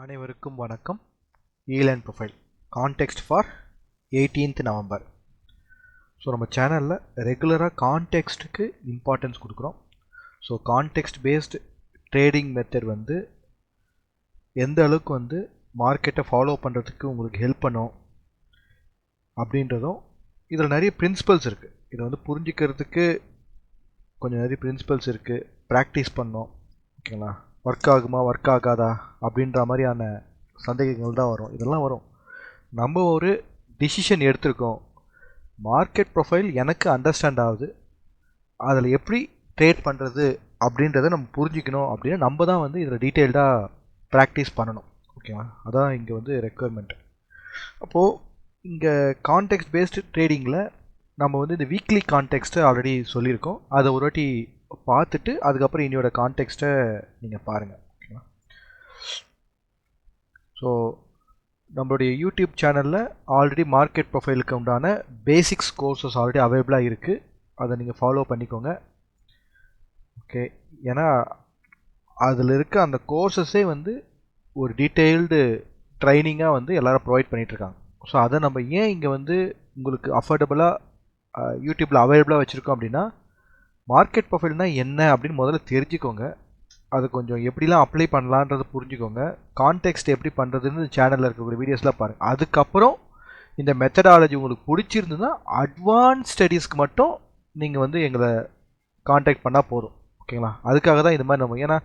அனைவருக்கும் வணக்கம். ELearn profile context for 18th November. So நம்ம சேனலில் ரெகுலராக கான்டெக்ஸ்ட்டுக்கு இம்பார்ட்டன்ஸ் கொடுக்குறோம். So context based trading method எந்த அளவுக்கு மார்க்கெட்டை ஃபாலோ பண்ணுறதுக்கு உங்களுக்கு ஹெல்ப் பண்ணும் அப்படின்றதும், இதில் நிறைய பிரின்சிபல்ஸ் இருக்குது. இதை புரிஞ்சுக்கிறதுக்கு கொஞ்சம் நிறைய பிரின்சிபல்ஸ் இருக்குது. ப்ராக்டிஸ் பண்ணோம், ஓகேங்களா? ஒர்க் ஆகுமா ஒர்க் ஆகாதா அப்படின்ற மாதிரியான சந்தேகங்கள் தான் வரும். இதெல்லாம் வரும். நம்ம ஒரு டிசிஷன் எடுத்திருக்கோம், மார்க்கெட் ப்ரொஃபைல் எனக்கு அண்டர்ஸ்டாண்ட் ஆகுது, அதில் எப்படி ட்ரேட் பண்ணுறது அப்படின்றத நம்ம புரிஞ்சிக்கணும். அப்படின்னா நம்ம தான் இதில் டீட்டெயில்டாக ப்ராக்டிஸ் பண்ணணும், ஓகேவா? அதான் இங்கே ரெக்குயர்மெண்ட். அப்போது இங்கே கான்டெக்ஸ்ட் பேஸ்டு ட்ரேடிங்கில் நம்ம இந்த வீக்லி கான்டெக்ஸ்ட்டை ஆல்ரெடி சொல்லியிருக்கோம். அதை ஒரு வாட்டி பார்த்துட்டு அதுக்கப்புறம் இன்னையோட கான்டெக்ஸ்ட்டை நீங்கள் பாருங்கள், ஓகேவா? ஸோ நம்மளுடைய யூடியூப் சேனலில் ஆல்ரெடி மார்க்கெட் ப்ரொஃபைலுக்கு உண்டான பேசிக்ஸ் கோர்சஸ் ஆல்ரெடி அவைலபிளாக இருக்குது. அதை நீங்கள் ஃபாலோ பண்ணிக்கோங்க, ஓகே? ஏன்னா அதில் இருக்க அந்த கோர்சஸே ஒரு டீட்டெயில்டு ட்ரைனிங்காக எல்லோரும் ப்ரொவைட் பண்ணிகிட்ருக்காங்க. ஸோ அதை நம்ம ஏன் இங்கே உங்களுக்கு அஃபோர்டபுளாக யூடியூப்பில் அவைலபிளாக வச்சுருக்கோம் அப்படின்னா, மார்க்கெட் ப்ரொஃபைல்னால் என்ன அப்படின்னு முதல்ல தெரிஞ்சுக்கோங்க. அது கொஞ்சம் எப்படிலாம் அப்ளை பண்ணலான்றதை புரிஞ்சுக்கோங்க. கான்டெக்ஸ்ட் எப்படி பண்ணுறதுன்னு சேனலில் இருக்கக்கூடிய வீடியோஸ்லாம் பாருங்கள். அதுக்கப்புறம் இந்த மெத்தடாலஜி உங்களுக்கு பிடிச்சிருந்ததுன்னா அட்வான்ஸ் ஸ்டடீஸ்க்கு மட்டும் நீங்கள் எங்களை கான்டாக்ட் பண்ணால் போதும், ஓகேங்களா? அதுக்காக தான் இந்த மாதிரி நம்ம, ஏன்னா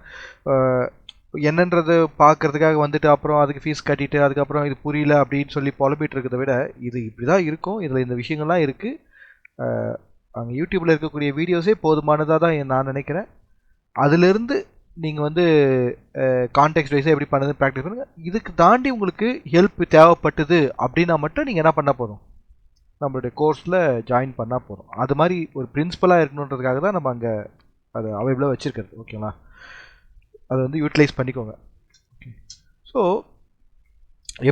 என்னன்றது பார்க்குறதுக்காக அப்புறம் அதுக்கு ஃபீஸ் கட்டிட்டு அதுக்கப்புறம் இது புரியல அப்படின்னு சொல்லி புலம்பிட்டு இருக்கிறத விட, இது இப்படி தான் இருக்கும், இதில் இந்த விஷயங்கள்லாம் இருக்குது, அங்கே யூடியூப்பில் இருக்கக்கூடிய வீடியோஸே போதுமானதாக தான் நான் நினைக்கிறேன். அதிலிருந்து நீங்கள் கான்டெக்ஸ்ட் வைஸாக எப்படி பண்ணுறது ப்ராக்டிஸ் பண்ணுங்கள். இதுக்கு தாண்டி உங்களுக்கு ஹெல்ப் தேவைப்பட்டது அப்படின்னா மட்டும் நீங்கள் என்ன பண்ணால் போதும், நம்மளுடைய கோர்ஸில் ஜாயின் பண்ணால் போதும். அது மாதிரி ஒரு பிரின்சிபலாக இருக்கணுன்றதுக்காக தான் நம்ம அங்கே அதை அவைலபிளாக வச்சுருக்கிறது, ஓகேங்களா? அதை யூட்டிலைஸ் பண்ணிக்கோங்க, ஓகே? ஸோ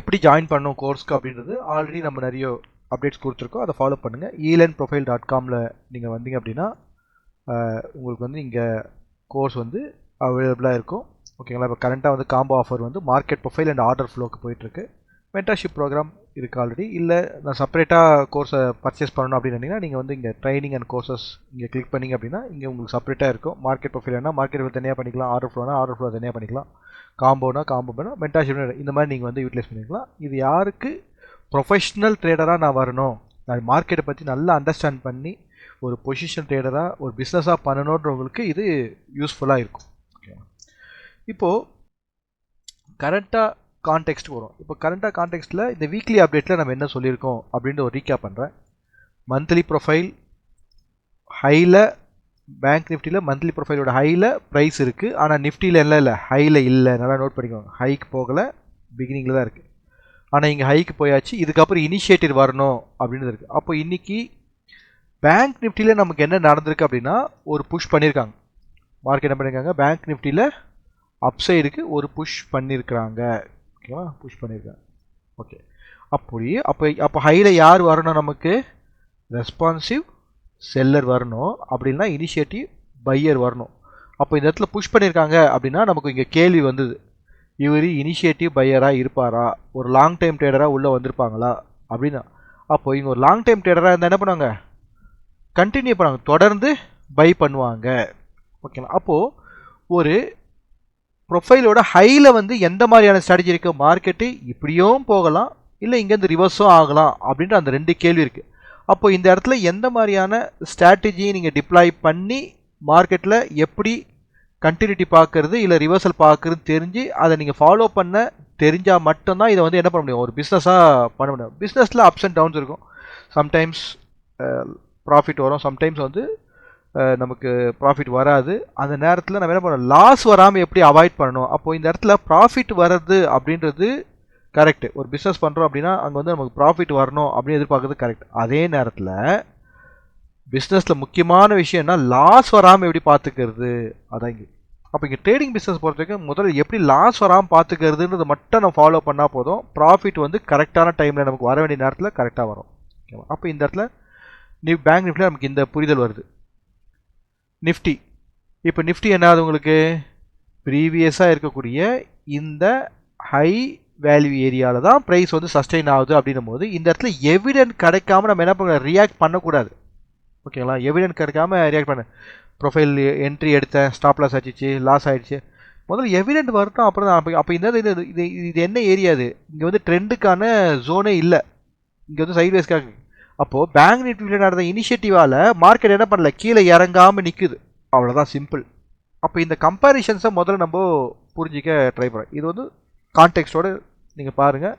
எப்படி ஜாயின் பண்ணோம் கோர்ஸ்க்கு அப்படின்றது ஆல்ரெடி நம்ம நிறைய அப்டேட்ஸ் கொடுத்துருக்கோம். அதை ஃபாலோ பண்ணுங்கள். eLearnProfile.comல நீங்கள் வந்தீங்க அப்படின்னா உங்களுக்கு இங்கே கோர்ஸ் அவைலபிளாக இருக்கும், ஓகேங்களா? இப்போ கரண்ட்டாக combo offer market profile and order ஃப்ளோக்கு போயிட்டுருக்கு. மென்டர்ஷிப் ப்ரோக்ராம் இருக்குது ஆல்ரெடி. இல்லை நான் செப்பரேட்டாக கோர்ஸை பர்ச்சேஸ் பண்ணணும் அப்படின்னு நினச்சிங்கன்னா நீங்கள் இங்கே ட்ரைனிங் அண்ட் கோர்சஸ் இங்கே கிளிக் பண்ணிங்க அப்படின்னா இங்கே உங்களுக்கு செப்பரேட்டாக இருக்கும். மார்க்கெட் ப்ரொஃபைல்னா மார்க்கெட் ப்ரொஃபைல் தனியாக பண்ணிக்கலாம், ஆர்டர் ஃப்ளோனா ஆர்டர் ஃப்ளோ தனியாக பண்ணிக்கலாம், காம்போனா காம்போ வேணும், மென்டர்ஷிப் இந்த மாதிரி நீங்கள் யூட்டிலைஸ் பண்ணிக்கலாம். இது யாருக்கு ப்ரொஃபஷ்னல் ட்ரேடராக நான் வரணும், நான் மார்க்கெட்டை பற்றி நல்லா அண்டர்ஸ்டாண்ட் பண்ணி ஒரு பொசிஷன் ட்ரேடராக ஒரு பிஸ்னஸாக பண்ணணுன்றவங்களுக்கு இது யூஸ்ஃபுல்லாக இருக்கும், ஓகே? இப்போது கரண்ட்டாக கான்டெக்ஸ்ட் வரும். இப்போ கரண்ட்டாக கான்டெக்ஸ்ட்டில் இந்த வீக்லி அப்டேட்டில் நம்ம என்ன சொல்லியிருக்கோம் அப்படின்ற ஒரு ரீகேப் பண்ணுறேன். மந்த்லி ப்ரொஃபைல் ஹையில், பேங்க் நிஃப்டியில் மந்த்லி ப்ரொஃபைலோட ஹையில் ப்ரைஸ் இருக்குது, ஆனால் நிஃப்டியில் இல்லை ஹையில் இல்லை. நல்லா நோட் பண்ணிக்கோங்க. ஹைக்கு போகலை, பிகினிங்கில் தான் இருக்குது. ஆனால் இங்கே ஹைக்கு போயாச்சு. இதுக்கப்புறம் இனிஷியேட்டிவ் வரணும் அப்படின்னு இருக்குது. அப்போ இன்றைக்கி பேங்க் நிஃப்டியில் நமக்கு என்ன நடந்திருக்கு அப்படின்னா, ஒரு புஷ் பண்ணியிருக்காங்க. மார்க்கெட் என்ன பண்ணியிருக்காங்க, பேங்க் நிஃப்டியில் அப்சைடுக்கு ஒரு புஷ் பண்ணியிருக்கிறாங்க, ஓகேவா? புஷ் பண்ணியிருக்காங்க, ஓகே? அப்போ ஹையில் யார் வரணும், நமக்கு ரெஸ்பான்சிவ் செல்லர் வரணும், அப்படின்னா இனிஷியேட்டிவ் பையர் வரணும். அப்போ இந்த இடத்துல புஷ் பண்ணியிருக்காங்க அப்படின்னா நமக்கு இங்கே கேள்வி வந்தது, இவர் இனிஷியேட்டிவ் பையராக இருப்பாரா, ஒரு லாங் டைம் ட்ரேடராக உள்ளே வந்திருப்பாங்களா அப்படின்னா. அப்போ இங்கே ஒரு லாங் டைம் ட்ரேடராக இருந்தால் என்ன பண்ணுவாங்க, கண்டினியூ பண்ணுவாங்க, தொடர்ந்து பை பண்ணுவாங்க, ஓகேங்களா? அப்போது ஒரு ப்ரொஃபைலோட ஹையில் எந்த மாதிரியான ஸ்ட்ராட்டஜி இருக்குது, மார்க்கெட்டு இப்படியும் போகலாம், இல்லை இங்கேருந்து ரிவர்ஸும் ஆகலாம் அப்படின்ற அந்த ரெண்டு கேள்வி இருக்குது. அப்போ இந்த இடத்துல எந்த மாதிரியான ஸ்ட்ராட்டஜியை நீங்கள் டிப்ளாய் பண்ணி மார்க்கெட்டில் எப்படி கண்டினியூட்டி பார்க்குறது இல்லை ரிவர்சல் பார்க்குறது தெரிஞ்சு அதை நீங்கள் ஃபாலோ பண்ண தெரிஞ்சால் மட்டும்தான் இதை என்ன பண்ண முடியும், ஒரு பிஸ்னஸாக பண்ண முடியும். பிஸ்னஸில் அப்ஸ் அண்ட் டவுன்ஸ் இருக்கும். சம்டைம்ஸ் ப்ராஃபிட் வரும், சம்டைம்ஸ் நமக்கு ப்ராஃபிட் வராது. அந்த நேரத்தில் நம்ம என்ன பண்ணணும், லாஸ் வராமல் எப்படி அவாய்ட் பண்ணணும். அப்போது இந்த இடத்துல ப்ராஃபிட் வர்றது அப்படின்றது கரெக்டு. ஒரு பிஸ்னஸ் பண்ணுறோம் அப்படின்னா அங்கே நமக்கு ப்ராஃபிட் வரணும் அப்படின்னு எதிர்பார்க்குறது கரெக்ட். அதே நேரத்தில் பிஸ்னஸில் முக்கியமான விஷயம்னா லாஸ் வராமல் எப்படி பார்த்துக்கிறது, அதான் இங்கே. அப்போ இங்கே ட்ரேடிங் பிஸ்னஸ் பொறுத்த வரைக்கும் முதல்ல எப்படி லாஸ் வராமல் பார்த்துக்கிறதுன்றது மட்டும் நம்ம ஃபாலோ பண்ணால் போதும். ப்ராஃபிட் கரெக்டான டைமில் நமக்கு வர வேண்டிய நேரத்தில் கரெக்டாக வரும், ஓகேவா? அப்போ இந்த இடத்துல பேங்க் நிஃப்டியில் நமக்கு இந்த புரிதல் வருது. நிஃப்டி, இப்போ நிஃப்டி என்ன ஆகுது உங்களுக்கு, ப்ரீவியஸாக இருக்கக்கூடிய இந்த ஹை வேல்யூ ஏரியாவில் தான் ப்ரைஸ் வந்து சஸ்டெயின் ஆகுது அப்படின்னும் போது இந்த இடத்துல எவிடென்ட் கிடைக்காம நம்ம என்ன பண்ண ரியாக்ட் பண்ணக்கூடாது. ஓகேங்களா, எவிடென்ட் கிடைக்காம ரியாக்ட் பண்ண ப்ரொஃபைல் என்ட்ரி எடுத்தேன், ஸ்டாப் லாஸ் ஆகிடுச்சு, லாஸ் ஆகிடுச்சு, முதல்ல எவிடென்ட் வரட்டும், அப்புறம் தான். அப்போ இந்த இது என்ன ஏரியா? இது இங்கே வந்து ட்ரெண்டுக்கான ஜோனே இல்லை, இங்கே வந்து சைட்வேஸ்க்காக. அப்போது பேங்க் நிஃப்டியில் நடந்த இனிஷியேட்டிவால் மார்க்கெட் என்ன பண்ணல, கீழே இறங்காமல் நிற்குது, அவ்வளோதான், சிம்பிள். அப்போ இந்த கம்பேரிஷன்ஸை முதல்ல நம்ம புரிஞ்சிக்க ட்ரை பண்ணுறோம். இது வந்து கான்டெக்ஸ்டோடு நீங்கள் பாருங்கள்,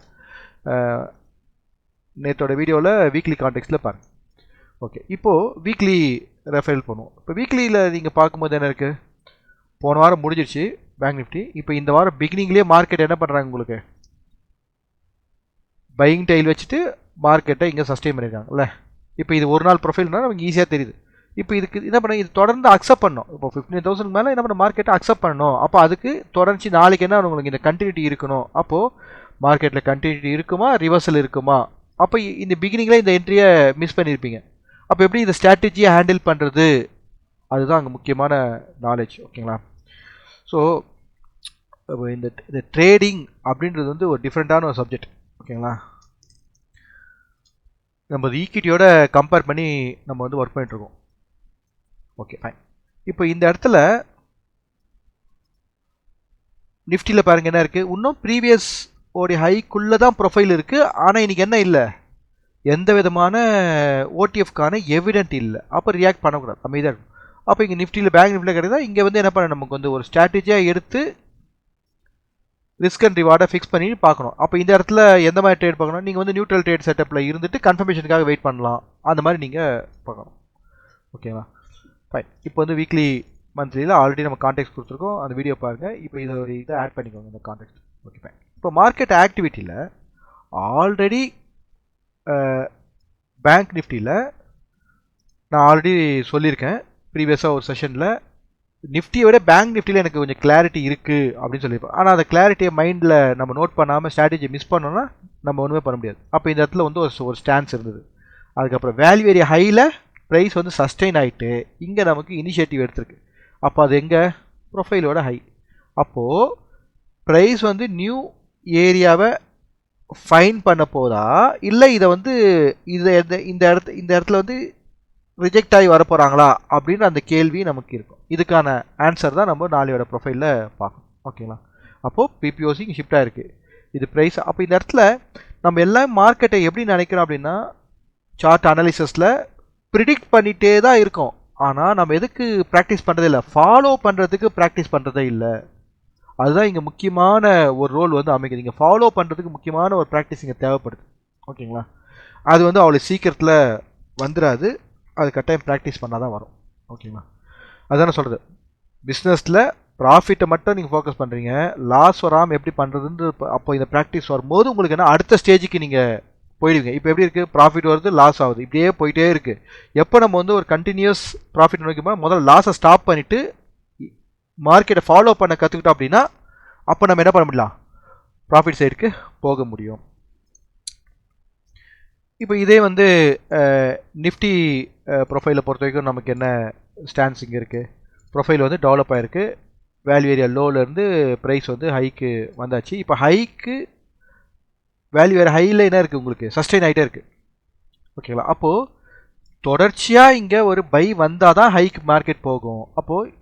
நேற்றோட வீடியோவில் வீக்லி கான்டெக்ஸ்டில் பாருங்கள். ஓகே, இப்போது வீக்லி ரெஃபைல் பண்ணுவோம். இப்போ வீக்லியில் நீங்கள் பார்க்கும்போது என்ன இருக்குது, போன வாரம் முடிஞ்சிருச்சு பேங்க் நிஃப்டி. இப்போ இந்த வாரம் பிகினிங்லேயே மார்க்கெட் என்ன பண்ணுறாங்க, உங்களுக்கு பையிங் டைல் வச்சுட்டு மார்க்கெட்டை இங்கே சஸ்டெயின் பண்ணியிருக்காங்கல்ல. இப்போ இது ஒரு நாள் ப்ரொஃபைல்னால் நமக்கு ஈஸியாக தெரியுது. இப்போ இதுக்கு என்ன பண்ண, இது தொடர்ந்து அக்செப்ட் பண்ணணும். இப்போ 15,000 மேலே என்ன பண்ண, மார்க்கெட்டை அக்செப்ட் பண்ணணும். அப்போ அதுக்கு தொடர்ச்சி நாளைக்கு என்ன உங்களுக்கு இந்த கண்டினியூட்டி இருக்கணும். அப்போது மார்க்கெட்டில் கண்டினியூட்டி இருக்குமா, ரிவர்சல் இருக்குமா? அப்போ இந்த பிகினிங்கில் இந்த என்ட்ரியை மிஸ் பண்ணியிருப்பீங்க. அப்போ எப்படி இந்த ஸ்ட்ராட்டஜியை ஹேண்டில் பண்ணுறது, அதுதான் அங்கே முக்கியமான நாலேஜ். ஓகேங்களா, ஸோ இந்த ட்ரேடிங் அப்படின்றது வந்து ஒரு டிஃப்ரெண்ட்டான ஒரு சப்ஜெக்ட். ஓகேங்களா, நம்ம ஈக்விட்டியோட கம்பேர் பண்ணி நம்ம வந்து ஒர்க் பண்ணிட்டுருக்கோம். Okay fine. இப்போ இந்த இடத்துல நிஃப்டியில் பாருங்கள் என்ன இருக்குது, இன்னும் ப்ரீவியஸ் ஓடி ஹைக்குள்ளே தான் ப்ரொஃபைல் இருக்குது. ஆனால் இன்றைக்கி என்ன இல்லை, எந்த விதமான ஓடிஎஃப்கான எவிடென்ட் இல்லை. அப்போ ரியாக்ட் பண்ணக்கூடாது, அமைதியாக இருக்கும். அப்போ இங்கே நிஃப்டியில் பேங்க் நிஃப்டியில் கிடையாது. இங்கே வந்து என்ன பண்ண, நமக்கு வந்து ஒரு ஸ்ட்ராட்டஜியாக எடுத்து ரிஸ்க் அண்ட் ரிவார்டை ஃபிக்ஸ் பண்ணி பார்க்கணும். அப்போ இந்த இடத்துல எந்த மாதிரி ட்ரேட் பார்க்கணும், நீங்கள் வந்து நியூட்ரல் ட்ரேட் செட்டப்பில் இருந்துட்டு கன்ஃபர்மேஷனுக்காக வெயிட் பண்ணலாம், அந்த மாதிரி நீங்கள் பார்க்கணும். ஓகேவா ஃபைன். இப்போ வந்து வீக்லி மந்த்லியில் ஆல்ரெடி நம்ம கான்டெக்ட் கொடுத்துருக்கோம், அந்த வீடியோ பாருங்கள். இப்போ இதை ஒரு இதை ஆட் பண்ணிக்கோங்க இந்த கான்டெக்ட். Okay fine. இப்போ மார்க்கெட் ஆக்டிவிட்டியில் ஆல்ரெடி பேங்க் நிஃப்டியில் நான் ஆல்ரெடி சொல்லியிருக்கேன் ப்ரீவியஸாக ஒரு செஷனில், நிஃப்டியை விட பேங்க் நிஃப்டியில் எனக்கு கொஞ்சம் கிளாரிட்டி இருக்குது அப்படின்னு சொல்லியிருப்போம். ஆனால் அந்த கிளாரிட்டியை மைண்டில் நம்ம நோட் பண்ணாமல் ஸ்ட்ராட்டஜி மிஸ் பண்ணோன்னா நம்ம ஒன்றுமே பண்ண முடியாது. அப்போ இந்த இடத்துல வந்து ஒரு ஸ்டான்ஸ் இருந்தது. அதுக்கப்புறம் வேல்யூ ஏரியா ஹையில் ப்ரைஸ் வந்து சஸ்டெயின் ஆகிட்டு இங்கே நமக்கு இனிஷியேட்டிவ் எடுத்திருக்கு. அப்போ அது எங்கே, ப்ரொஃபைலோட ஹை. அப்போது ப்ரைஸ் வந்து நியூ ஏரியாவை ஃபைன் பண்ண போதா, இல்லை இதை வந்து இந்த இடத்துல வந்து ரிஜெக்ட் ஆகி வர போகிறாங்களா அப்படின்னு அந்த கேள்வி நமக்கு இருக்கும். இதுக்கான ஆன்சர் தான் நம்ம நாளையோட ப்ரொஃபைலில் பார்க்கணும். ஓகேங்களா, அப்போது பிபிஓசி ஷிஃப்ட் ஆகிருக்கு, இது ப்ரைஸ். அப்போ இந்த இடத்துல நம்ம எல்லாம் மார்க்கெட்டை எப்படி நினைக்கிறோம் அப்படின்னா, சார்ட் அனாலிசிஸில் ப்ரிடிக்ட் பண்ணிகிட்டே தான் இருக்கோம். ஆனால் நம்ம எதுக்கு ப்ராக்டிஸ் பண்ணுறதே இல்லை, ஃபாலோ பண்ணுறதுக்கு ப்ராக்டிஸ் பண்ணுறதே இல்லை. அதுதான் இங்கே முக்கியமான ஒரு ரோல் வந்து அமைக்குது. இங்கே ஃபாலோ பண்ணுறதுக்கு முக்கியமான ஒரு ப்ராக்டிஸ் இங்கே தேவைப்படுது. ஓகேங்களா, அது வந்து அவ்வளோ சீக்கிரத்தில் வந்துடாது, அது கட்டாயம் ப்ராக்டிஸ் பண்ணால் தான் வரும். ஓகேங்களா, அதுதான் சொல்கிறது. பிஸ்னஸில் ப்ராஃபிட்டை மட்டும் நீங்கள் ஃபோக்கஸ் பண்ணுறீங்க, லாஸ் வராமல் எப்படி பண்ணுறதுன்னு அப்போ இந்த ப்ராக்டிஸ் வரும்போது உங்களுக்கு என்ன அடுத்த ஸ்டேஜுக்கு நீங்கள் போயிடுவீங்க. இப்போ எப்படி இருக்குது, ப்ராஃபிட் வருது, லாஸ் ஆகுது, இப்படியே போயிட்டே இருக்குது. எப்போ நம்ம வந்து ஒரு கண்டினியூஸ் ப்ராஃபிட் நோக்கிமா முதல்ல லாஸை ஸ்டாப் பண்ணிவிட்டு மார்க்கெட்டை ஃபாலோ பண்ண கற்றுக்கிட்டோம் அப்படின்னா அப்போ நம்ம என்ன பண்ண முடியலாம், ப்ராஃபிட் சைடுக்கு போக முடியும். இப்போ இதே வந்து நிஃப்டி ப்ரொஃபைலை பொறுத்த வரைக்கும் நமக்கு என்ன ஸ்டான்ஸ் இங்கே இருக்குது, ப்ரொஃபைல் வந்து டெவலப் ஆகிருக்கு, வேல்யூ ஏரியா லோலேருந்து ப்ரைஸ் வந்து ஹைக்கு வந்தாச்சு. இப்போ ஹைக்கு வேல்யூ ஏரியா ஹையில் என்ன இருக்குது, உங்களுக்கு சஸ்டெயின் ஆகிட்டே இருக்குது. ஓகேங்களா, அப்போது தொடர்ச்சியாக இங்கே ஒரு பை வந்தால் தான் ஹைக்கு மார்க்கெட் போகும். அப்போது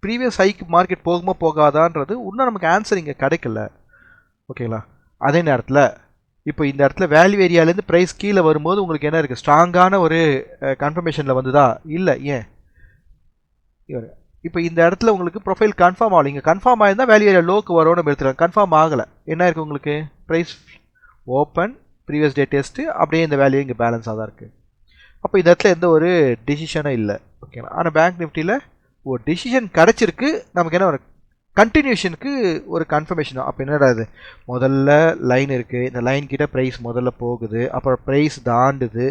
ப்ரீவியஸ் ஹைக்கு மார்க்கெட் போகுமா போகாதான்றது இன்னும் நமக்கு ஆன்சர் இங்கே கிடைக்கல. ஓகேங்களா, அதே நேரத்தில் இப்போ இந்த இடத்துல வேல்யூ ஏரியாலேருந்து ப்ரைஸ் கீழே வரும்போது உங்களுக்கு என்ன இருக்குது, ஸ்ட்ராங்கான ஒரு கன்ஃபர்மேஷனில் வந்துதா, இல்லை, ஏன் இப்போ இந்த இடத்துல உங்களுக்கு ப்ரொஃபைல் கன்ஃபார்ம் ஆகலை. இங்கே கன்ஃபார்ம் ஆகிருந்தால் வேல்யூ ஏரியா லோக்கு வரும்னு எடுத்துக்கலாம். கன்ஃபார்ம் ஆகலை, என்ன இருக்குது உங்களுக்கு, price open previous day test, அப்படியே இந்த வேல்யூ இங்கே பேலன்ஸாக தான் இருக்குது. அப்போ இந்த இடத்துல எந்த ஒரு டிசிஷனும் இல்லை. ஓகேங்களா, ஆனால் பேங்க் நிஃப்டியில் ஒரு டிசிஷன் கிடச்சிருக்கு, நமக்கு என்ன ஒரு கண்டினியூஷனுக்கு ஒரு கன்ஃபர்மேஷன். அப்போ என்னடா இது, முதல்ல லைன் இருக்குது, இந்த லைன் கிட்ட ப்ரைஸ் முதல்ல போகுது, அப்புறம் ப்ரைஸ் தாண்டுது,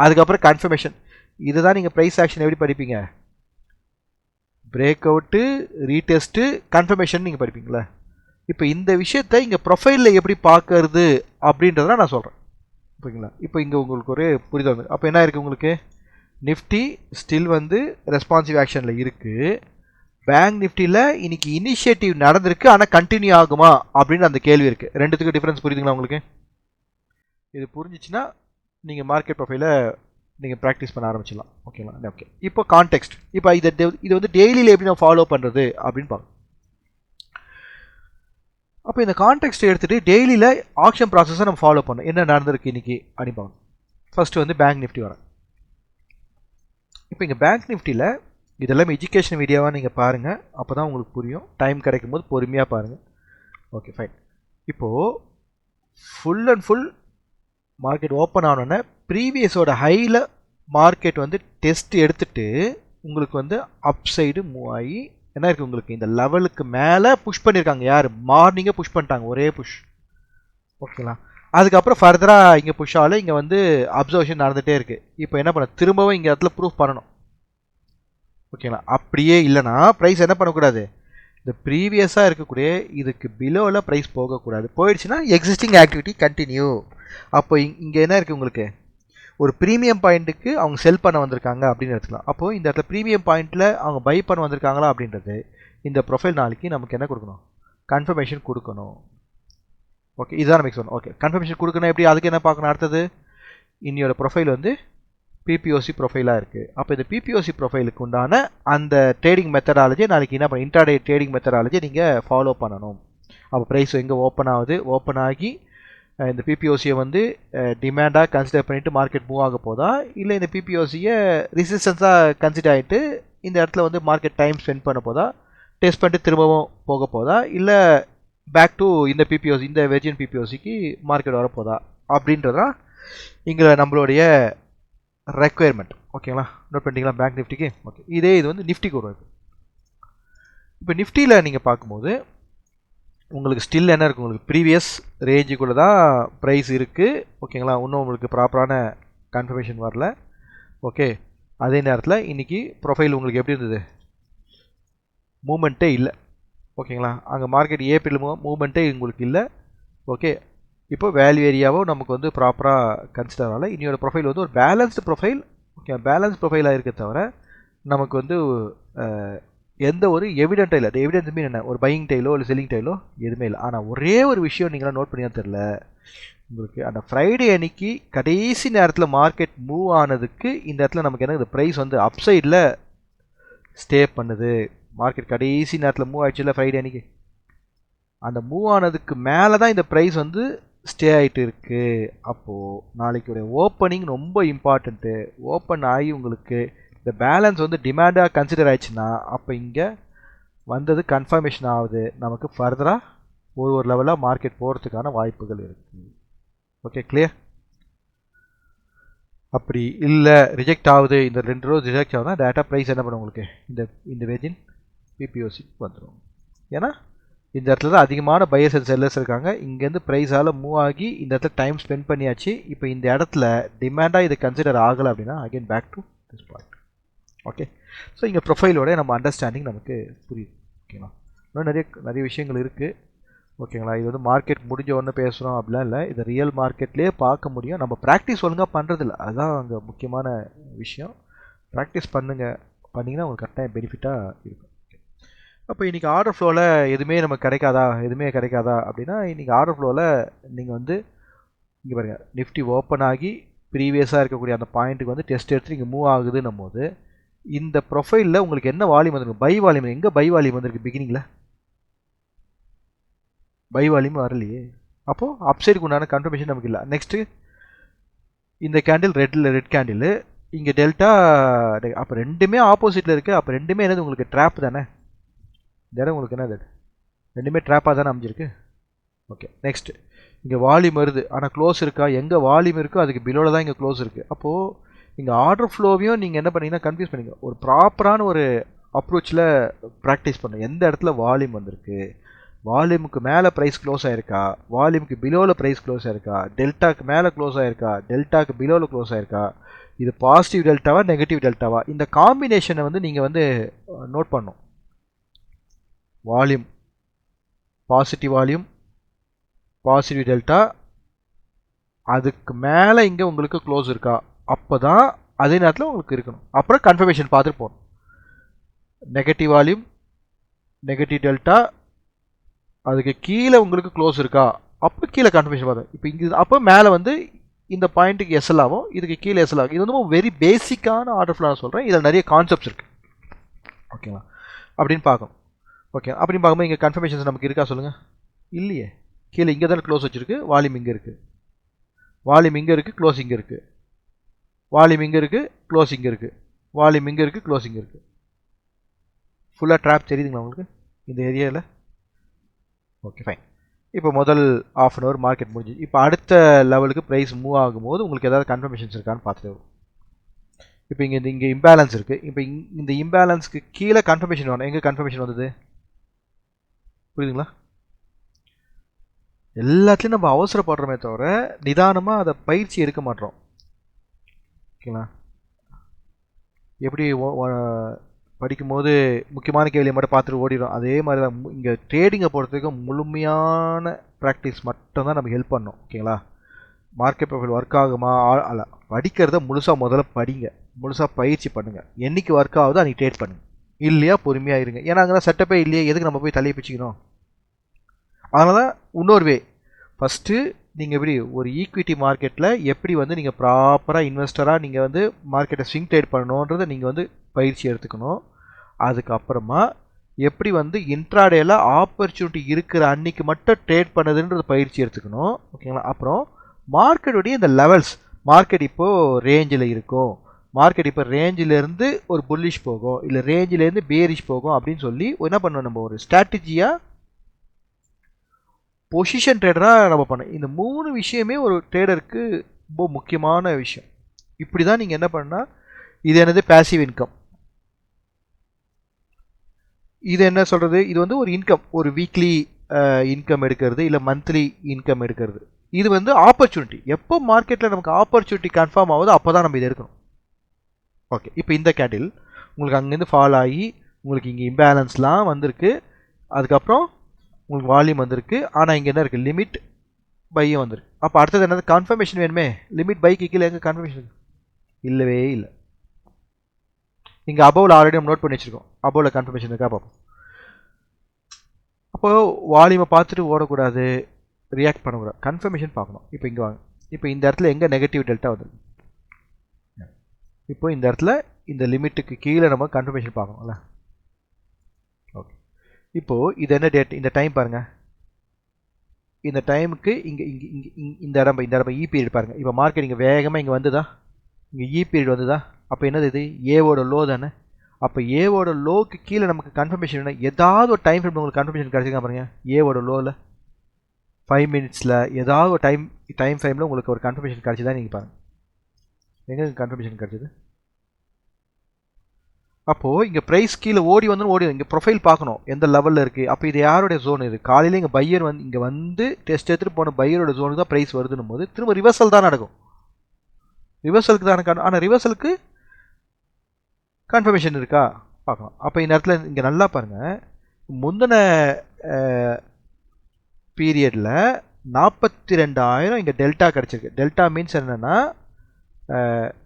அதுக்கப்புறம் கன்ஃபர்மேஷன். இதுதான் நீங்கள் ப்ரைஸ் ஆக்ஷன் எப்படி படிப்பீங்க, பிரேக் அவுட்டு, ரீடெஸ்ட்டு, கன்ஃபர்மேஷன் நீங்கள் படிப்பீங்களா. இப்போ இந்த விஷயத்தை இங்கே ப்ரொஃபைலில் எப்படி பார்க்கறது அப்படின்றத நான் சொல்கிறேன். ஓகேங்களா, இப்போ இங்கே உங்களுக்கு ஒரு புரிதல் வந்து, அப்போ என்ன இருக்குது உங்களுக்கு, நிஃப்டி ஸ்டில் வந்து ரெஸ்பான்சிவ் ஆக்ஷனில் இருக்குது, பேங்க் நிஃப்டியில் இன்னைக்கு இனிஷியேட்டிவ் நடந்திருக்கு, ஆனால் கண்டினியூ ஆகுமா அப்படின்னு அந்த கேள்வி இருக்குது. ரெண்டுத்துக்கு டிஃப்ரென்ஸ் புரியுதுங்களா உங்களுக்கு? இது புரிஞ்சிச்சுன்னா நீங்கள் மார்க்கெட் ப்ரொஃபைலை நீங்கள் ப்ராக்டிஸ் பண்ண ஆரம்பிச்சிடலாம். ஓகேங்களா? ஓகே, இப்போ கான்டெக்ஸ்ட். இப்போ இது வந்து டெய்லியில் எப்படி நான் ஃபாலோ பண்ணுறது அப்படின்னு பார்க்கணும். அப்போ இந்த கான்டெக்ஸ்ட் எடுத்துகிட்டு டெய்லியில் ஆக்ஷன் ப்ராசஸை நம்ம ஃபாலோ பண்ணணும். என்ன நடந்திருக்கு இன்னைக்கு அப்படின்னு பார்க்கணும். ஃபஸ்ட்டு வந்து பேங்க் நிஃப்டி வரேன். இப்போ இங்கே பேங்க் நிஃப்டியில் இதெல்லாம் எஜுகேஷன் வீடியோவாக நீங்கள் பாருங்கள், அப்போ தான் உங்களுக்கு புரியும். டைம் கிடைக்கும் போது பொறுமையாக பாருங்கள். Okay, fine. இப்போது full and full market open ஆனோடனே ப்ரீவியஸோட ஹையில் மார்க்கெட் வந்து டெஸ்ட் எடுத்துகிட்டு உங்களுக்கு வந்து அப் சைடு மூவ் ஆகி என்ன இருக்குது, உங்களுக்கு இந்த லெவலுக்கு மேலே புஷ் பண்ணியிருக்காங்க. யார்? மார்னிங்கே புஷ் பண்ணிட்டாங்க, ஒரே புஷ். ஓகேங்களா? அதுக்கப்புறம் ஃபர்தராக இங்கே புஷ் ஆகல, இங்கே வந்து அப்சர்வேஷன் நடந்துகிட்டே இருக்குது. இப்போ என்ன பண்ண, திரும்பவும் இங்கே இடத்துல ப்ரூஃப் பண்ணணும். ஓகேங்களா? அப்படியே இல்லைனா ப்ரைஸ் என்ன பண்ணக்கூடாது, இந்த ப்ரீவியஸாக இருக்கக்கூடிய இதுக்கு பிலோவில் ப்ரைஸ் போகக்கூடாது. போயிடுச்சுன்னா எக்ஸிஸ்டிங் ஆக்டிவிட்டி கண்டினியூ. அப்போ இங்கே என்ன இருக்குது, உங்களுக்கு ஒரு ப்ரீமியம் பாயிண்ட்டுக்கு அவங்க செல் பண்ண வந்திருக்காங்க அப்படின்னு எடுத்துக்கலாம். அப்போது இந்த இடத்துல ப்ரீமியம் பாயிண்ட்டில் அவங்க பை பண்ண வந்திருக்காங்களா அப்படின்றது இந்த ப்ரொஃபைல் நாளைக்கு நமக்கு என்ன கொடுக்கணும், கன்ஃபர்மேஷன் கொடுக்கணும். ஓகே, இதுதான் நமக்கு சொல்லணும். ஓகே, கன்ஃபர்மேஷன் கொடுக்கணும் எப்படி, அதுக்கு என்ன பார்க்கணும், அடுத்தது இன்னையோட ப்ரொஃபைல் வந்து பிபிஓசி ப்ரொஃபைலாக இருக்குது. அப்போ இந்த பிபிஓசி ப்ரொஃபைலுக்கு உண்டான அந்த ட்ரேடிங் மெத்தடாலஜி நாளைக்கு என்ன பண்ண, இன்ட்ராடே ட்ரேடிங் மெத்தடாலஜி நீங்கள் ஃபாலோ பண்ணணும். அப்போ ப்ரைஸ் எங்கே ஓப்பன் ஆகுது, ஓப்பன் ஆகி இந்த பிபிஓசியை வந்து டிமாண்டாக கன்சிடர் பண்ணிவிட்டு மார்க்கெட் மூவ் ஆக போதா, இல்லை இந்த பிபிஓசியை ரெசிஸ்டன்ஸாக கன்சிடர் ஆகிட்டு இந்த இடத்துல வந்து மார்க்கெட் டைம் ஸ்பெண்ட் பண்ண போதா, டெஸ்ட் பண்ணிட்டு திரும்பவும் போக போதா, இல்லை பேக் டு இந்த பிபிஓசி, இந்த வெர்ஜின் பிபிஓசிக்கு மார்க்கெட் வரப்போதா அப்படின்றதான் இங்கே நம்மளுடைய ரெக்குயர்மெண்ட். ஓகேங்களா? நோட் பண்ணிட்டீங்களா பேங்க் நிஃப்டிக்கு? ஓகே, இதே இது வந்து நிஃப்டிக்கு வரும். இப்போ நிஃப்டியில் நீங்கள் பார்க்கும்போது உங்களுக்கு ஸ்டில் என்ன இருக்குது, உங்களுக்கு ப்ரீவியஸ் ரேஞ்சுக்குள்ளே தான் ப்ரைஸ் இருக்குது. ஓகேங்களா? இன்னும் உங்களுக்கு ப்ராப்பரான கன்ஃபர்மேஷன் வரல. ஓகே, அதே நேரத்தில் இன்றைக்கி ப்ரொஃபைல் உங்களுக்கு எப்படி இருந்தது, மூமெண்ட்டே இல்லை. ஓகேங்களா? அங்கே மார்க்கெட் ஏப்ரல் மூமெண்ட்டே உங்களுக்கு இல்லை. ஓகே, இப்போ வேல்யூ ஏரியாவும் நமக்கு வந்து ப்ராப்பராக கன்சிடர் ஆகலை. இன்னையோட ப்ரொஃபைல் வந்து ஒரு பேலன்ஸ்டு ப்ரொஃபைல். ஓகே, பேலன்ஸ் ப்ரொஃபைலாக இருக்க தவிர நமக்கு வந்து எந்த ஒரு எவிடென்ட்டும் இல்லை. எவிடென்ஸ் மீன் என்ன, ஒரு பையிங் டைலோ இல்லை செல்லிங் டைலோ எதுவுமே இல்லை. ஆனால் ஒரே ஒரு விஷயம் நீங்களாம் நோட் பண்ணியா தெரில, உங்களுக்கு அந்த ஃப்ரைடே அன்னைக்கு கடைசி நேரத்தில் மார்க்கெட் மூவ் ஆனதுக்கு இந்த இடத்துல நமக்கு என்ன, இந்த ப்ரைஸ் வந்து அப்சைடில் ஸ்டே பண்ணுது. மார்க்கெட் கடைசி நேரத்தில் மூவ் ஆயிடுச்சு இல்லை ஃப்ரைடே அன்னைக்கு, அந்த மூவ் ஆனதுக்கு மேலே தான் இந்த ப்ரைஸ் வந்து ஸ்டே ஆகிட்டு இருக்குது. அப்போது நாளைக்குடைய ஓப்பனிங் ரொம்ப இம்பார்ட்டண்ட்டு. ஓப்பன் ஆகி உங்களுக்கு இந்த பேலன்ஸ் வந்து டிமாண்டாக கன்சிடர் ஆயிடுச்சுன்னா அப்போ இங்கே வந்தது கன்ஃபர்மேஷன் ஆகுது, நமக்கு ஃபர்தராக ஒரு லெவலாக மார்க்கெட் போகிறதுக்கான வாய்ப்புகள் இருக்குது. Okay, clear? அப்படி இல்லை ரிஜெக்ட் ஆகுது, இந்த 2 ரோஸ் ரிஜெக்ட் ஆகுதுன்னா டேட்டா ப்ரைஸ் என்ன பண்ணும், உங்களுக்கு இந்த வெர்ஜின் பிபிஓசிக்கு வந்துடும். ஏன்னா இந்த இடத்துல தான் அதிகமான பையர்ஸ் அண்ட் செல்லர்ஸ் இருக்காங்க. இங்கேருந்து ப்ரைஸால் மூவ் ஆகி இந்த இடத்துல டைம் ஸ்பெண்ட் பண்ணியாச்சு. இப்போ இந்த இடத்துல டிமாண்டாக இது கன்சிடர் ஆகலை அப்படின்னா again back to this point. Okay, so இங்கே ப்ரொஃபைலோட நம்ம அண்டர்ஸ்டாண்டிங் நமக்கு புரியுது. ஓகேங்களா? இன்னும் நிறைய விஷயங்கள் இருக்குது. ஓகேங்களா? இது வந்து மார்க்கெட் முடிஞ்ச உடனே பேசுகிறோம் அப்படிலாம் இல்லை, இதை ரியல் மார்க்கெட்லேயே பார்க்க முடியும். நம்ம ப்ராக்டிஸ் ஒழுங்காக பண்ணுறதில்ல, அதுதான் அங்கே முக்கியமான விஷயம். ப்ராக்டிஸ் பண்ணிங்கன்னா உங்களுக்கு கரெக்டாக பெனிஃபிட்டாக இருக்கும். அப்போ இன்றைக்கி ஆர்டர் ஃப்ளோவில் எதுவுமே நமக்கு கிடைக்காதா அப்படின்னா, இன்றைக்கி ஆர்டர் ஃப்ளோவில் நீங்கள் வந்து இங்கே பாருங்கள், நிஃப்டி ஓப்பன் ஆகி ப்ரீவியஸாக இருக்கக்கூடிய அந்த பாயிண்ட்டுக்கு வந்து டெஸ்ட் எடுத்து நீங்கள் மூவ் ஆகுதுன்னும் போது இந்த ப்ரொஃபைலில் உங்களுக்கு என்ன வால்யூம் வந்துருக்கு, பை வால்யூம். எங்கே பை வால்யூம் வந்திருக்கு, பிகினிங்கில் பை வால்யூம் வரலையே. அப்போது அப்சைடுக்கு உண்டான கன்ஃபர்மேஷன் நமக்கு இல்லை. நெக்ஸ்ட்டு இந்த கேண்டில் ரெட் கேண்டில், இங்கே டெல்டா. அப்போ ரெண்டுமே ஆப்போசிட்டில் இருக்குது. அப்போ ரெண்டுமே என்னது, உங்களுக்கு ட்ராப் தானே. இந்த இடம் உங்களுக்கு என்னது, ரெண்டுமே ட்ராப்பாக தானே அமைஞ்சிருக்கு. ஓகே, நெக்ஸ்ட் இங்கே வால்யூம் வருது, ஆனால் க்ளோஸ் இருக்கா, எங்கே வால்யூம் இருக்கோ அதுக்கு பிலோவில் தான் இங்கே க்ளோஸ் இருக்குது. அப்போது இங்கே ஆர்டர் ஃப்ளோவையும் நீங்கள் என்ன பண்ணிங்கன்னா கன்ஃபியூஸ் பண்ணிங்க. ஒரு ப்ராப்பரான ஒரு அப்ரோச்சில் ப்ராக்டிஸ் பண்ணுங்கள். எந்த இடத்துல வால்யூம் வந்திருக்கு, வால்யூமுக்கு மேலே ப்ரைஸ் க்ளோஸ் ஆகிருக்கா, வால்யூமுக்கு பிலோவில் ப்ரைஸ் க்ளோஸ் ஆகிருக்கா, டெல்டாக்கு மேலே க்ளோஸ் ஆகிருக்கா, டெல்டாக்கு பிலோவில் க்ளோஸ் ஆகிருக்கா, இது பாசிட்டிவ் டெல்டாவா நெகட்டிவ் டெல்டாவா, இந்த காம்பினேஷனை வந்து நீங்கள் வந்து நோட் பண்ணணும். Volume positive volume positive delta, அதுக்கு மேலே இங்கே உங்களுக்கு க்ளோஸ் இருக்கா, அப்போ தான் அதே நேரத்தில் உங்களுக்கு இருக்கணும். அப்புறம் கன்ஃபர்மேஷன் பார்த்துட்டு போகணும். நெகட்டிவ் வால்யூம் நெகட்டிவ் டெல்டா, அதுக்கு கீழே உங்களுக்கு க்ளோஸ் இருக்கா, அப்போ கீழே கன்ஃபர்மேஷன் பார்த்தோம். இப்போ இங்கே அப்போ மேலே வந்து இந்த பாயிண்ட்டுக்கு எஸ்எல் ஆகும், இதுக்கு கீழே எஸ்எல் ஆகும். இது வந்து வெரி பேசிக்கான ஆர்டர் ஃப்ளோ நான் சொல்கிறேன். இதில் நிறைய கான்செப்ட்ஸ் இருக்குது. ஓகேங்களா, அப்படின்னு பார்க்கணும். ஓகே, அப்படின்னு பார்க்கும்போது இங்கே கன்ஃபர்மேஷன்ஸ் நமக்கு இருக்கா சொல்லுங்கள்? இல்லையே. கீழே இங்கே தானே க்ளோஸ் வச்சுருக்கு, வால்யூம் இங்கே இருக்குது, வால்யூம் இங்கே இருக்குது, க்ளோஸ் இங்கே இருக்குது, வால்யூம் இங்கே இருக்குது, க்ளோஸ் இங்கே இருக்குது, வால்யூம் இங்கே இருக்குது, க்ளோஸ் இங்கே இருக்குது. ஃபுல்லாக ட்ராப் தெரியுதுங்களா உங்களுக்கு இந்த ஏரியாவில்? Okay fine. இப்போ முதல் ஆஃப் அன் ஹவர் மார்க்கெட் முடிஞ்சு, இப்போ அடுத்த லெவலுக்கு ப்ரைஸ் மூவ் ஆகும்போது உங்களுக்கு ஏதாவது கன்ஃபர்மேஷன்ஸ் இருக்கான்னு பார்த்துட்டு. இப்போ இங்கே இம்பேலன்ஸ் இருக்குது. இப்போ இந்த இம்பேலன்ஸ்க்கு கீழே கன்ஃபர்மேஷன் வேணும். எங்கே கன்ஃபர்மேஷன் வந்தது புரியுதுங்களா? எல்லாத்துலேயும் நம்ம அவசரப்படுறோமே தவிர நிதானமாக அதை பயிற்சி எடுக்க மாட்டோம். ஓகேங்களா, எப்படி படிக்கும்போது முக்கியமான கேள்வியை மட்டும் பார்த்துட்டு ஓடிடும், அதே மாதிரி தான் இங்கே ட்ரேடிங்கை பொறுத்தவரைக்கு முழுமையான ப்ராக்டிஸ் மட்டும்தான் நமக்கு ஹெல்ப் பண்ணும். ஓகேங்களா, மார்க்கெட் ப்ரொஃபைல் ஒர்க் ஆகுமா அல்ல, படிக்கிறத முழுசாக முதல்ல படிங்க, முழுசாக பயிற்சி பண்ணுங்கள். என்றைக்கு ஒர்க் ஆகுதோ அன்றைக்கி ட்ரேட் பண்ணுங்கள், இல்லையா பொறுமையாக இருங்க. ஏன்னா அங்கே தான் செட்டப்பே இல்லையே, எதுக்கு நம்ம போய் தலையை பிச்சுக்கணும்? அதனால தான் இன்னொரு வே, ஃபஸ்ட்டு நீங்கள் எப்படி ஒரு ஈக்விட்டி மார்க்கெட்டில் எப்படி வந்து நீங்கள் ப்ராப்பராக இன்வெஸ்டராக நீங்கள் வந்து மார்க்கெட்டை ஸ்விங் ட்ரேட் பண்ணணுன்றதை நீங்கள் வந்து பயிற்சி எடுத்துக்கணும். அதுக்கப்புறமா எப்படி வந்து இன்ட்ராடேல ஆப்பர்ச்சுனிட்டி இருக்கிற அன்னைக்கு மட்டும் ட்ரேட் பண்ணதுன்றது பயிற்சி எடுத்துக்கணும். ஓகேங்களா, அப்புறம் மார்க்கெட்டுடைய இந்த லெவல்ஸ், மார்க்கெட் இப்போது ரேஞ்சில் இருக்கும், மார்க்கெட் இப்போ ரேஞ்சிலேருந்து ஒரு புல்லிஷ் போகும், இல்லை ரேஞ்சிலேருந்து பேரிஷ் போகும் அப்படின்னு சொல்லி என்ன பண்ணணும், நம்ம ஒரு ஸ்ட்ராட்டஜியாக பொசிஷன் ட்ரேடராக நம்ம பண்ணோம். இந்த 3 விஷயமே ஒரு ட்ரேடருக்கு ரொம்ப முக்கியமான விஷயம். இப்படி தான் நீங்கள் என்ன பண்ணால், இது என்னது பேசிவ் இன்கம், இது என்ன சொல்கிறது, இது வந்து ஒரு இன்கம், ஒரு வீக்லி இன்கம் எடுக்கிறது, இல்லை மந்த்லி இன்கம் எடுக்கிறது. இது வந்து ஆப்பர்ச்சுனிட்டி, எப்போ மார்க்கெட்டில் நமக்கு ஆப்பர்ச்சுனிட்டி கன்ஃபார்ம் ஆகுதோ அப்போ தான் நம்ம இதை எடுக்கணும். ஓகே, இப்போ இந்த கேண்டில் உங்களுக்கு அங்கேருந்து ஃபால் ஆகி உங்களுக்கு இங்கே இம்பேலன்ஸ்லாம் வந்திருக்கு, அதுக்கப்புறம் உங்களுக்கு வால்யூம் வந்திருக்கு, ஆனால் இங்கே என்ன இருக்குது, லிமிட் பையும் வந்திருக்கு. அப்போ அடுத்தது என்னது, கன்ஃபர்மேஷன் வேணுமே. லிமிட் பைக்கு கீழே எங்கே கன்ஃபர்மேஷன்? இல்லவே இல்லை. இங்கே அபோவில் ஆல்ரெடி நம்ம நோட் பண்ணி வச்சுருக்கோம், அபோவில் கன்ஃபர்மேஷன் இருக்கா பார்ப்போம். அப்போது வால்யூமை பார்த்துட்டு ஓடக்கூடாது, ரியாக்ட் பண்ணக்கூடாது, கன்ஃபர்மேஷன் பார்க்கணும். இப்போ இங்கே வாங்க, இப்போ இந்த இடத்துல எங்கே நெகட்டிவ் டெல்டா வந்துருக்கு, இப்போ இந்த இடத்துல இந்த லிமிட்டுக்கு கீழே நம்ம கன்ஃபர்மேஷன் பார்க்கணும்ல. ஓகே, இப்போது இது என்ன டேட், இந்த டைம் பாருங்கள், இந்த டைமுக்கு இங்கே இங்கே இங்கே இந்த இடம் இ பீரியட் பாருங்கள். இப்போ மார்க்கெட் இங்கே வேகமாக இங்கே வந்துதா, இங்கே இ பீரியட் வந்துதா, அப்போ என்னது இது, ஏவோட லோ தானே. அப்போ ஏவோட லோக்கு கீழே நமக்கு கன்ஃபர்மேஷன் என்ன, ஏதாவது ஒரு டைம் ஃப்ரேம் உங்களுக்கு கன்ஃபர்மேஷன் கிடச்சிருக்கா பாருங்கள். ஏவோட லோவில் 5 மினிட்ஸில் ஏதாவது ஒரு டைம் ஃப்ரேமில் உங்களுக்கு ஒரு கன்ஃபர்மேஷன் கிடச்சி தான் நீங்கள் பாருங்கள், எங்கே கன்ஃபர்மேஷன் கிடச்சிது. அப்போது இங்கே ப்ரைஸ் கீழே ஓடி இங்கே ப்ரொஃபைல் பார்க்கணும் எந்த லெவலில் இருக்குது. அப்போ இது யாருடைய ஜோன், இது காலையில் இங்கே பையர் வந்து இங்கே வந்து டெஸ்ட் எடுத்துகிட்டு போன பையரோட ஜோனுக்கு தான் ப்ரைஸ் வருதுன்னும் போது திரும்ப ரிவர்சல் தான் நடக்கும், ரிவர்சலுக்கு தான். ஆனால் ரிவர்சலுக்கு கன்ஃபர்மேஷன் இருக்கா பார்க்கலாம். அப்போ இந்த இடத்துல இங்கே நல்லா பாருங்கள், முந்தின பீரியடில் 42,000 இங்கே டெல்டா கிடச்சிருக்கு. டெல்டா மீன்ஸ் என்னென்னா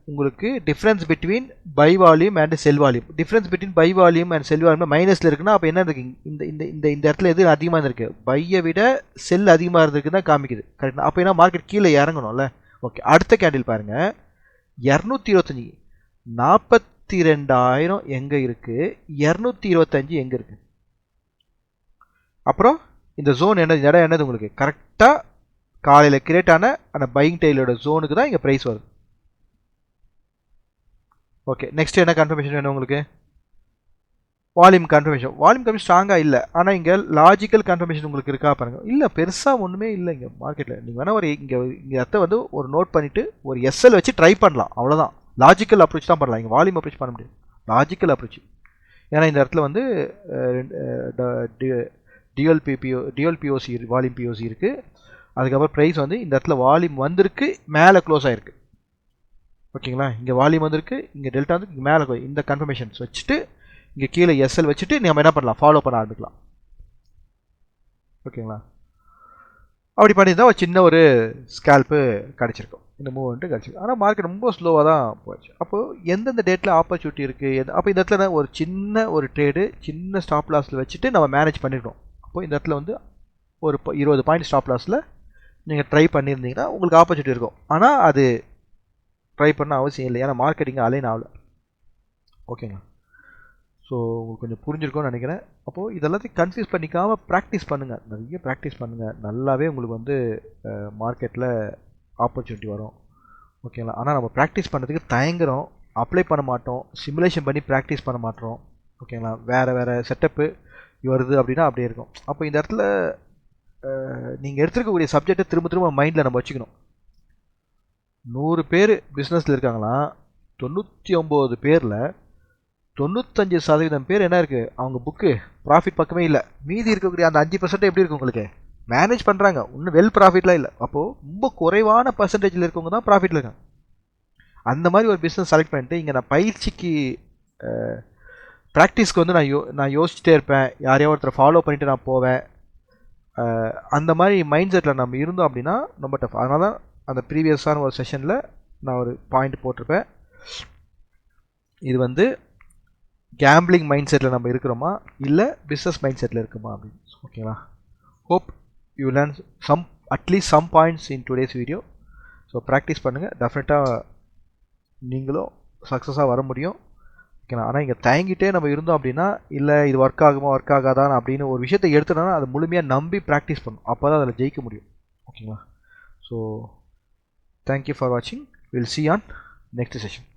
உங்களுக்கு difference between buy volume and sell volume. Difference between buy volume and sell volume மைனஸில் இருக்குன்னா அப்போ என்ன இருக்குது, இந்த இந்த இந்த இந்த இடத்துல எது அதிகமாக இருந்திருக்கு, பையை விட செல் அதிகமாக இருந்திருக்கு தான் காமிக்குது, கரெக்டா. அப்போ என்ன மார்க்கெட் கீழே இறங்கணும்ல. ஓகே, அடுத்த கேண்டில் பாருங்கள், 225 42,000 எங்கே இருக்குது, 225 எங்கே இருக்குது. அப்புறம் இந்த ஜோன் என்னது, இந்த இடம் என்னது உங்களுக்கு கரெக்டாக காலையில் கிரியேட் ஆன அந்த பையிங் டெய்லோட ஜோனுக்கு தான் இங்கே ப்ரைஸ் வருது. ஓகே, நெக்ஸ்ட் என்ன கன்ஃபர்மேஷன் வேணும் உங்களுக்கு, வால்யூம் கன்ஃபர்மேஷன். வால்யூம் கன்ஃபர்மேஷன் ஸ்ட்ராங்காக இல்லை, ஆனால் இங்கே லாஜிக்கல் கன்ஃபர்மேஷன் உங்களுக்கு இருக்கா பாருங்கள். இல்லை, பெருசாக ஒன்றுமே இல்லை இங்கே மார்க்கெட்டில். நீங்கள் வேணால் ஒரு இங்கே இடத்த வந்து ஒரு நோட் பண்ணிவிட்டு ஒரு எஸ்எல் வச்சு ட்ரை பண்ணலாம், அவ்வளோதான். லாஜிக்கல் அப்ரோச் தான் பண்ணலாம், இங்கே வால்யூம் அப்ரோச் பண்ண முடியாது, லாஜிக்கல் அப்ரோச். ஏன்னா இந்த இடத்துல வந்து டியூல் பிஓசி வால்யூம் பிஓசி இருக்குது, அதுக்கப்புறம் ப்ரைஸ் வந்து இந்த இடத்துல வால்யூம் வந்திருக்கு, மேலே க்ளோஸ் ஆகிருக்கு. ஓகேங்களா, இங்கே வால்யூம் வந்திருக்கு, இங்கே டெல்டா வந்து இங்கே மேலே இந்த கன்ஃபர்மேஷன்ஸ் வச்சுட்டு இங்கே கீழே எஸ்எல் வச்சுட்டு நம்ம என்ன பண்ணலாம், ஃபாலோ பண்ண ஆரம்பிக்கலாம். ஓகேங்களா, அப்படி பண்ணியிருந்தால் ஒரு சின்ன ஒரு ஸ்கேல்ப்பு கிடச்சிருக்கும், இந்த மூவ்மெண்ட்டு கிடச்சிருக்கும். ஆனால் மார்க்கெட் ரொம்ப ஸ்லோவாக தான் போச்சு. அப்போது எந்தெந்த டேட்டில் ஆப்பர்ச்சுனிட்டி இருக்குது, அப்போ இந்த இடத்துல ஒரு சின்ன ஒரு ட்ரேடு சின்ன ஸ்டாப் லாஸில் வச்சுட்டு நம்ம மேனேஜ் பண்ணிடுறோம். அப்போது இந்த இடத்துல வந்து ஒரு 20 பாயிண்ட் ஸ்டாப் லாஸில் நீங்கள் ட்ரை பண்ணியிருந்தீங்கன்னா உங்களுக்கு ஆப்பர்ச்சுனிட்டி இருக்கும். ஆனால் அது ட்ரை பண்ண அவசியம் இல்லை, ஏன்னா மார்க்கெட்டிங் அலைன் ஆகலை. ஓகேங்களா? ஸோ உங்களுக்கு கொஞ்சம் புரிஞ்சிருக்கும்னு நினைக்கிறேன். அப்போது இதெல்லாத்தையும் கன்ஃபியூஸ் பண்ணிக்காமல் ப்ராக்டிஸ் பண்ணுங்கள், நிறைய ப்ராக்டிஸ் பண்ணுங்கள். நல்லாவே உங்களுக்கு வந்து மார்க்கெட்டில் ஆப்பர்ச்சுனிட்டி வரும். ஓகேங்களா? ஆனால் நம்ம ப்ராக்டிஸ் பண்ணுறதுக்கு தயங்குறோம், அப்ளை பண்ண மாட்டோம், சிமுலேஷன் பண்ணி ப்ராக்டிஸ் பண்ண மாட்டோம். ஓகேங்களா? வேறு செட்டப்பு வருது அப்படின்னா அப்படியே இருக்கும். அப்போ இந்த இடத்துல நீங்கள் எடுத்துருக்கக்கூடிய சப்ஜெக்டை திரும்ப திரும்ப மைண்டில் நம்ம வச்சுக்கணும். 100 பேர் பிஸ்னஸில் இருக்காங்களா, 99 பேரில் 95% பேர் என்ன இருக்குது, அவங்க புக்கு ப்ராஃபிட் பக்கமே இல்லை. மீதி இருக்கக்கூடிய அந்த 5% எப்படி இருக்கு, உங்களுக்கு மேனேஜ் பண்ணுறாங்க, இன்னும் வெல் ப்ராஃபிட்லாம் இல்லை. அப்போது ரொம்ப குறைவான பர்சன்டேஜில் இருக்கவங்க தான் ப்ராஃபிட்டில் இருக்காங்க. அந்த மாதிரி ஒரு பிஸ்னஸ் செலக்ட் பண்ணிட்டு இங்கே நான் பயிற்சிக்கு ப்ராக்டிஸ்க்கு வந்து நான் யோசிச்சுட்டே இருப்பேன், யாரையோ ஒருத்தரை ஃபாலோ பண்ணிவிட்டு நான் போவேன். அந்த மாதிரி மைண்ட் செட்டில் நம்ம இருந்தோம் அப்படின்னா ரொம்ப டஃப். அதனால தான் அந்த ப்ரீவியஸான ஒரு செஷனில் நான் ஒரு பாயிண்ட் போட்டிருப்பேன், இது வந்து கேம்பிளிங் மைண்ட் செட்டில் நம்ம இருக்கிறோமா இல்லை பிஸ்னஸ் மைண்ட் செட்டில் இருக்குமா அப்படின்னு. ஓகேங்களா? Hope you learn at least some points in today's video. So practice பண்ணுங்கள், டெஃபினட்டாக நீங்களும் சக்ஸஸாக வர முடியும். ஓகேண்ணா? ஆனால் இங்கே தயங்கிட்டே நம்ம இருந்தோம் அப்படின்னா, இல்லை இது ஒர்க் ஆகுமா ஒர்க் ஆகாதான் அப்படின்னு ஒரு விஷயத்தை எடுத்துட்டோன்னா அதை முழுமையாக நம்பி ப்ராக்டிஸ் பண்ணணும், அப்போ தான் அதில் ஜெயிக்க முடியும். ஓகேங்களா? ஸோ தேங்க்யூ ஃபார் வாட்சிங், will see on next session.